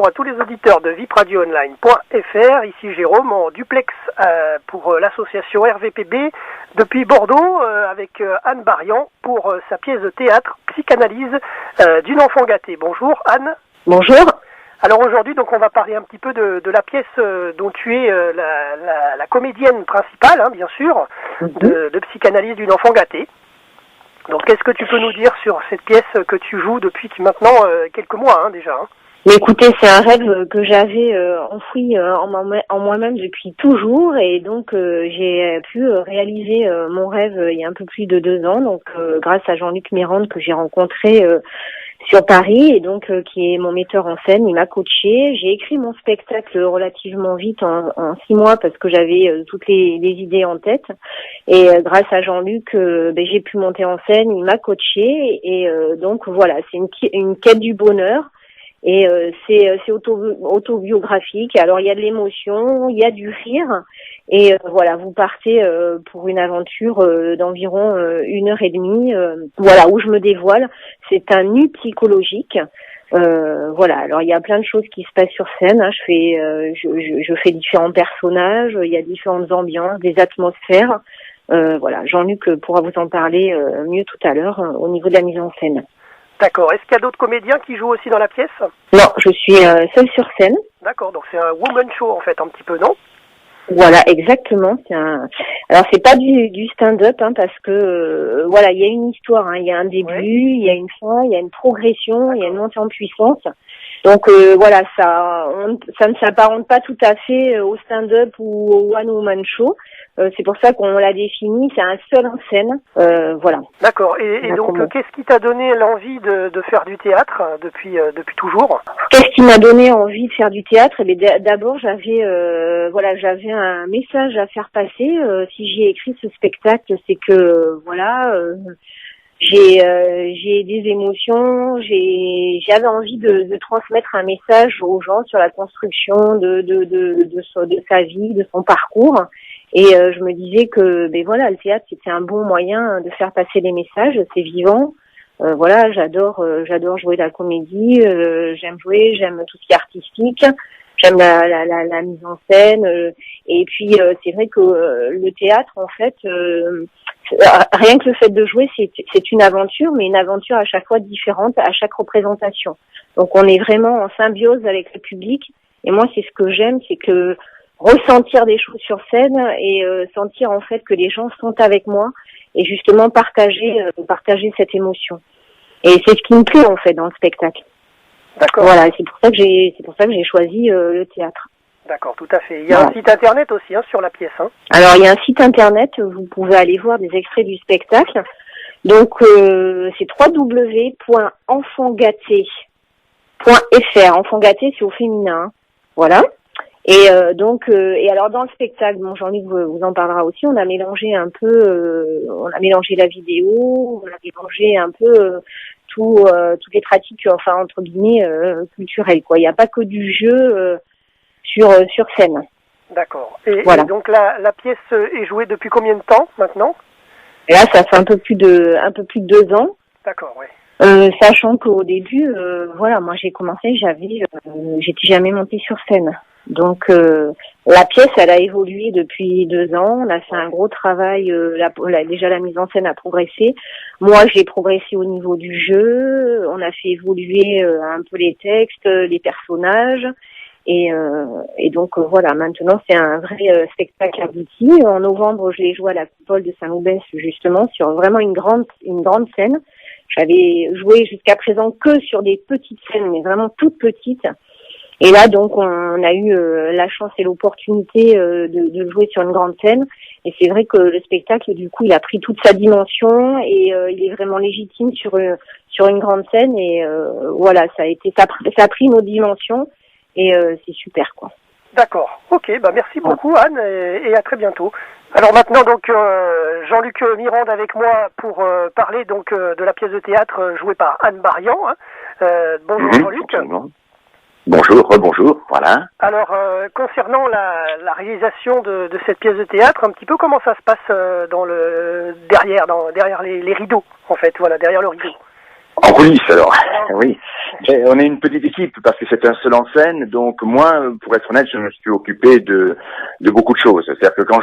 bonjour à tous les auditeurs de vipradioonline.fr. Ici Jérôme en duplex pour l'association RVPB depuis Bordeaux avec Anne Barian pour sa pièce de théâtre Psychanalyse d'une enfant gâtée. Bonjour Anne. Bonjour. Alors aujourd'hui, donc on va parler un petit peu de la pièce dont tu es la comédienne principale, hein, bien sûr, de Psychanalyse d'une enfant gâtée. Donc qu'est-ce que tu peux nous dire sur cette pièce que tu joues depuis maintenant quelques mois déjà hein. Mais écoutez, c'est un rêve que j'avais enfoui en moi-même depuis toujours, et donc j'ai pu réaliser mon rêve il y a un peu plus de 2 ans, donc grâce à Jean-Luc Mirande que j'ai rencontré sur Paris, et donc qui est mon metteur en scène. Il m'a coaché. J'ai écrit mon spectacle relativement vite, en 6 mois, parce que j'avais toutes les idées en tête, et grâce à Jean-Luc j'ai pu monter en scène. Il m'a coaché, et donc voilà, c'est une quête du bonheur. Et c'est autobiographique. Alors il y a de l'émotion, il y a du rire, et voilà, vous partez pour une aventure d'environ 1h30, voilà, où je me dévoile. C'est un nu psychologique. Voilà, alors il y a plein de choses qui se passent sur scène, hein. Je fais différents personnages, il y a différentes ambiances, des atmosphères. Voilà, Jean-Luc pourra vous en parler mieux tout à l'heure au niveau de la mise en scène. D'accord. Est-ce qu'il y a d'autres comédiens qui jouent aussi dans la pièce? Non, je suis seule sur scène. D'accord, donc c'est un woman show en fait, un petit peu, non? Voilà, exactement. Alors c'est pas du stand-up, hein, parce que voilà, il y a une histoire, hein. Il y a un début, il y a une fin, il y a une progression, il y a une montée en puissance. Donc voilà, ça ne s'apparente pas tout à fait au stand-up ou au one woman show. C'est pour ça qu'on l'a défini, c'est un seul en scène. Voilà. D'accord. Et donc qu'est-ce qui t'a donné l'envie de faire du théâtre depuis toujours? Qu'est-ce qui m'a donné envie de faire du théâtre? Eh bien, d'abord, j'avais un message à faire passer. Si j'ai écrit ce spectacle, c'est que voilà, j'ai des émotions, j'avais envie de transmettre un message aux gens sur la construction de sa vie, de son parcours. Et je me disais que voilà, le théâtre c'était un bon moyen de faire passer des messages. C'est vivant. Voilà, j'adore jouer de la comédie. J'aime jouer, j'aime tout ce qui est artistique. J'aime la mise en scène. Et puis c'est vrai que le théâtre, en fait, rien que le fait de jouer, c'est une aventure, mais une aventure à chaque fois différente, à chaque représentation. Donc on est vraiment en symbiose avec le public. Et moi, c'est ce que j'aime, c'est que ressentir des choses sur scène et sentir en fait que les gens sont avec moi, et justement partager cette émotion. Et c'est ce qui me plaît en fait dans le spectacle. D'accord. Voilà, c'est pour ça que j'ai choisi le théâtre. D'accord, tout à fait. Il y a un site internet aussi sur la pièce. Hein. Alors il y a un site internet, vous pouvez aller voir des extraits du spectacle. Donc c'est www.enfantgâté.fr. Enfant gâté, c'est au féminin. Hein. Voilà. Et donc alors dans le spectacle, bon, Jean-Luc vous en parlera aussi, on a mélangé un peu, on a mélangé la vidéo, on a mélangé un peu toutes les pratiques, enfin entre guillemets culturelles, quoi. Il n'y a pas que du jeu sur scène. D'accord. Et, voilà. Et donc la pièce est jouée depuis combien de temps maintenant? Et là, ça fait un peu plus de 2 ans. D'accord, oui. Sachant qu'au début, voilà, moi j'ai commencé, j'étais jamais montée sur scène. Donc la pièce, elle a évolué depuis 2 ans. On a fait un gros travail. Déjà la mise en scène a progressé. Moi, j'ai progressé au niveau du jeu. On a fait évoluer un peu les textes, les personnages. Et donc voilà, maintenant c'est un vrai spectacle abouti. En novembre, je l'ai joué à la Coupole de Saint-Loubès, justement, sur vraiment une grande scène. J'avais joué jusqu'à présent que sur des petites scènes, mais vraiment toutes petites. Et là, donc, on a eu la chance et l'opportunité de jouer sur une grande scène. Et c'est vrai que le spectacle, du coup, il a pris toute sa dimension, et il est vraiment légitime sur une grande scène. Et voilà, ça a pris nos dimensions, et c'est super, quoi. D'accord. Ok. Bah merci beaucoup, Anne, et à très bientôt. Alors maintenant, donc, Jean-Luc Mirande avec moi pour parler donc de la pièce de théâtre jouée par Anne Barian. Hein. Bonjour Jean-Luc. Absolument. Bonjour, rebonjour, voilà. Alors, concernant la réalisation de cette pièce de théâtre, un petit peu comment ça se passe derrière les rideaux, en fait, voilà, derrière le rideau. En coulisses, alors. Oui. Mais on est une petite équipe parce que c'est un seul en scène. Donc moi, pour être honnête, je me suis occupé de beaucoup de choses. C'est-à-dire que quand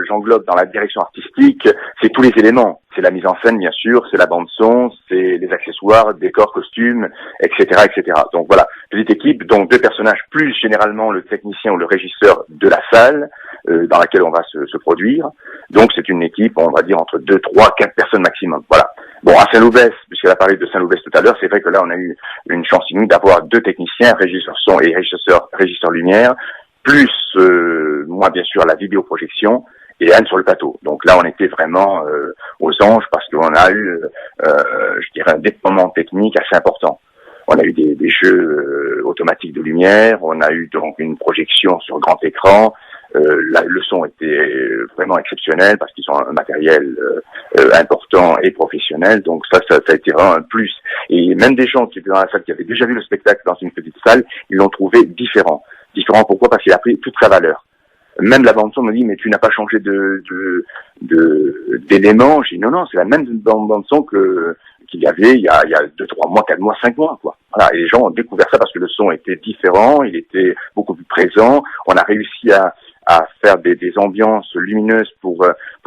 j'englobe dans la direction artistique, c'est tous les éléments. C'est la mise en scène, bien sûr, c'est la bande son, c'est les accessoires, décors, costumes, etc., etc. Donc voilà, petite équipe, donc 2 personnages plus généralement le technicien ou le régisseur de la salle dans laquelle on va se produire. Donc c'est une équipe, on va dire entre 2, 3, 4 personnes maximum. Voilà. Bon, à Saint-Louvès, puisqu'elle a parlé de Saint-Louvès tout à l'heure, c'est vrai que là on a eu une chance inouïe d'avoir 2 techniciens, régisseur son et régisseur lumière, plus moi bien sûr la vidéoprojection et Anne sur le plateau. Donc là on était vraiment aux anges parce qu'on a eu, je dirais, un déploiement technique assez important. On a eu des jeux automatiques de lumière, on a eu donc une projection sur grand écran. Le son était vraiment exceptionnel parce qu'ils ont un matériel important et professionnel, donc ça a été vraiment un plus. Et même des gens qui étaient dans la salle, qui avaient déjà vu le spectacle dans une petite salle, ils l'ont trouvé différent. Différent pourquoi? Parce qu'il a pris toute sa valeur. Même la bande son me dit, mais tu n'as pas changé d'éléments. J'ai dit non, c'est la même bande son qu'il y avait il y a 2, 3 mois, 4 mois, 5 mois, quoi. Voilà. Et les gens ont découvert ça parce que le son était différent, il était beaucoup plus présent. On a réussi à faire des ambiances lumineuses pour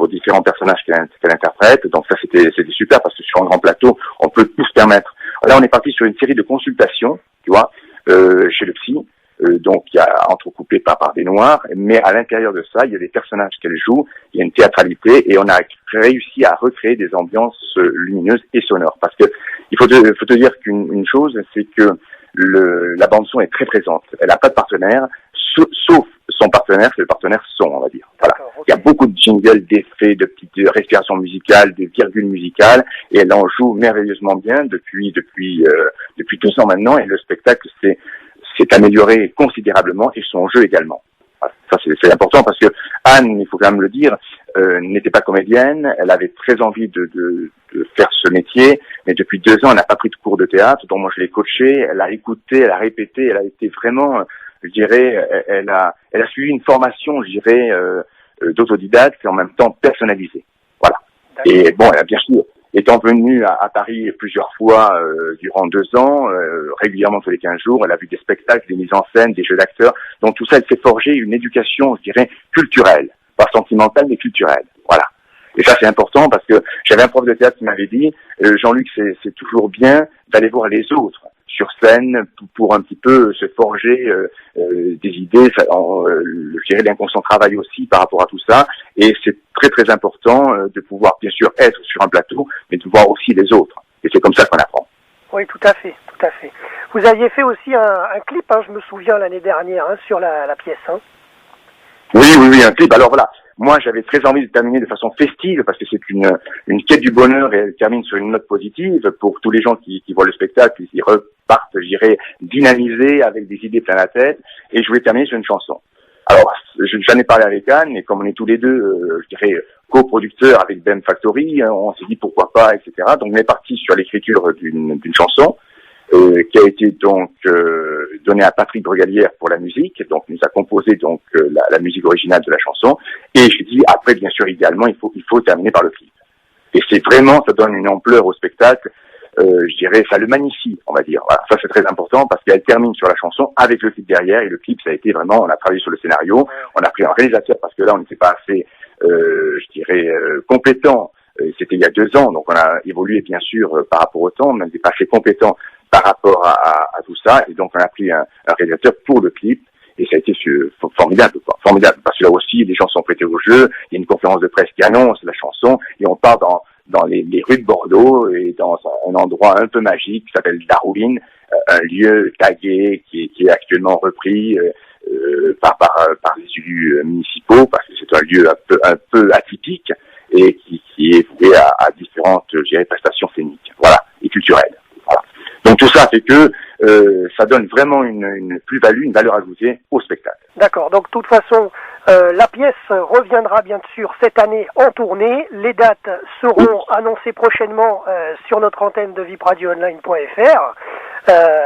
différents personnages qu'elle interprète. Donc ça, c'était super parce que sur un grand plateau, on peut tout se permettre. Là, on est parti sur une série de consultations, tu vois, chez le psy. Donc il y a entrecoupé par des noirs, mais à l'intérieur de ça, il y a des personnages qu'elle joue, il y a une théâtralité et on a réussi à recréer des ambiances lumineuses et sonores. Parce que il faut te dire qu'une chose, c'est que la bande son est très présente. Elle n'a pas de partenaire, sauf son partenaire, c'est le partenaire son, on va dire. Voilà. Okay. Il y a beaucoup de jingles, d'effets, de petites respirations musicales, de virgules musicales, et elle en joue merveilleusement bien depuis 2 ans maintenant, et le spectacle s'est amélioré considérablement, et son jeu également. Voilà. Ça, c'est important parce que Anne, il faut quand même le dire, n'était pas comédienne, elle avait très envie de faire ce métier, mais depuis 2 ans, elle n'a pas pris de cours de théâtre, donc moi je l'ai coachée, elle a écouté, elle a répété, elle a été vraiment, je dirais, elle a suivi une formation, je dirais, d'autodidacte et en même temps personnalisée. Voilà. Et bon, elle a bien sûr, étant venue à Paris plusieurs fois durant 2 ans, régulièrement tous les 15 jours, elle a vu des spectacles, des mises en scène, des jeux d'acteurs. Donc tout ça, elle s'est forgé une éducation, je dirais, culturelle. Pas sentimentale, mais culturelle. Voilà. Et ça, c'est important parce que j'avais un prof de théâtre qui m'avait dit, Jean-Luc, c'est toujours bien d'aller voir les autres sur scène pour un petit peu se forger des idées. Je dirais l'inconscient travaille aussi par rapport à tout ça. Et c'est très très important de pouvoir bien sûr être sur un plateau, mais de voir aussi les autres. Et c'est comme ça qu'on apprend. Oui, tout à fait, tout à fait. Vous aviez fait aussi un clip, hein, je me souviens l'année dernière, hein, sur la pièce. Hein. Oui, un clip. Alors voilà, moi j'avais très envie de terminer de façon festive parce que c'est une quête du bonheur et elle termine sur une note positive pour tous les gens qui voient le spectacle, qui repartent, je dirais, dynamisés avec des idées plein la tête. Et je voulais terminer sur une chanson. Alors, j'en ai parlé avec Anne, et comme on est tous les deux, je dirais, coproducteurs avec BEM Factory, on s'est dit pourquoi pas, etc. Donc on est parti sur l'écriture d'une chanson. Qui a été donc donnée à Patrick Brugalière pour la musique, donc il nous a composé donc la musique originale de la chanson, et je dis après bien sûr idéalement il faut terminer par le clip. Et c'est vraiment, ça donne une ampleur au spectacle, je dirais ça le magnifie, on va dire. Voilà, ça c'est très important parce qu'elle termine sur la chanson avec le clip derrière, et le clip ça a été vraiment, on a travaillé sur le scénario, on a pris un réalisateur parce que là on n'était pas assez je dirais compétent. C'était il y a 2 ans, donc on a évolué bien sûr par rapport au temps, mais on n'était pas assez compétent par rapport à tout ça, et donc on a pris un réalisateur pour le clip, et ça a été formidable, quoi. Formidable, parce que là aussi, les gens sont prêtés au jeu, il y a une conférence de presse qui annonce la chanson, et on part dans les rues de Bordeaux, et dans un endroit un peu magique qui s'appelle Darwin, un lieu tagué qui est actuellement repris par les élus municipaux, parce que c'est un lieu un peu atypique, et qui est voué à différentes, je dirais, prestations scéniques, voilà, et culturelles. Voilà. Donc tout ça fait que ça donne vraiment une plus-value, une valeur ajoutée au spectacle. D'accord, donc de toute façon, la pièce reviendra bien sûr cette année en tournée. Les dates seront annoncées prochainement sur notre antenne de vipradioonline.fr.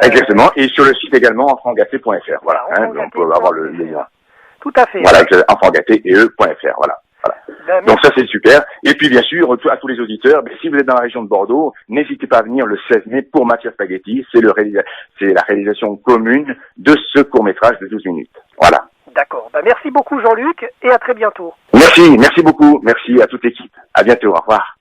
Exactement, et sur le site également enfantgâté.fr, voilà, hein, on peut avoir le lien. Tout à fait. Voilà, enfantgâté.fr, voilà. Donc ça c'est super. Et puis bien sûr, à tous les auditeurs, si vous êtes dans la région de Bordeaux, n'hésitez pas à venir le 16 mai pour Mathias Spaghetti. C'est la réalisation commune de ce court-métrage de 12 minutes. Voilà. D'accord. Merci beaucoup Jean-Luc et à très bientôt. Merci beaucoup. Merci à toute l'équipe. À bientôt. Au revoir.